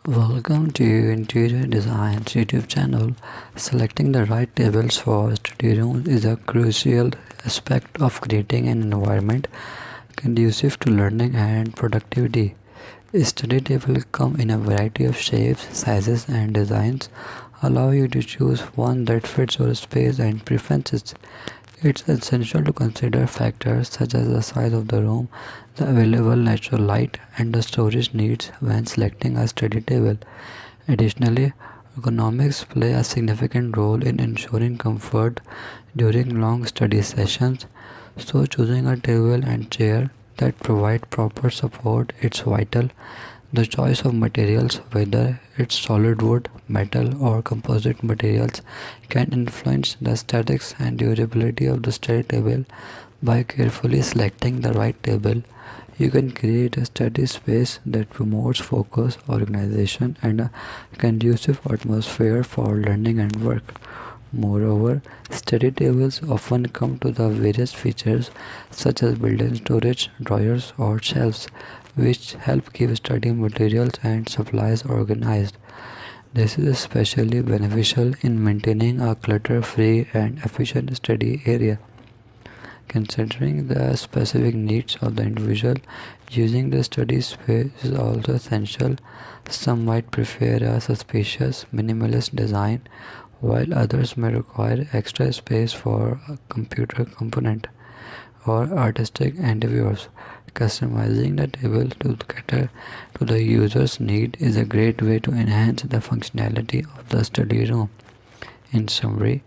Welcome to Interior Design's YouTube channel. Selecting the right tables for study rooms is a crucial aspect of creating an environment conducive to learning and productivity. Study tables come in a variety of shapes, sizes, and designs, allow you to choose one that fits your space and preferences. It's essential to consider factors such as the size of the room, the available natural light, and the storage needs when selecting a study table. Additionally, ergonomics play a significant role in ensuring comfort during long study sessions, so choosing a table and chair that provide proper support is vital. The choice of materials, whether it's solid wood, metal, or composite materials, can influence the aesthetics and durability of the study table. By carefully selecting the right table, you can create a study space that promotes focus, organization, and a conducive atmosphere for learning and work. Moreover, study tables often come to the various features such as built-in storage, drawers, or shelves, which help keep study materials and supplies organized. This is especially beneficial in maintaining a clutter-free and efficient study area. Considering the specific needs of the individual, using the study space is also essential. Some might prefer a suspicious, minimalist design, while others may require extra space for a computer component or artistic endeavors. Customizing the table to cater to the user's need is a great way to enhance the functionality of the study room. In summary,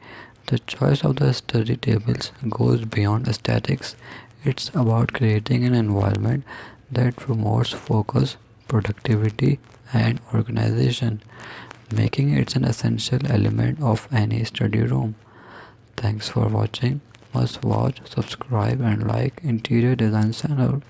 the choice of the study tables goes beyond aesthetics. It's about creating an environment that promotes focus, productivity, and organization, making it an essential element of any study room. Thanks for watching. Must watch, subscribe, and like Interior Design channel.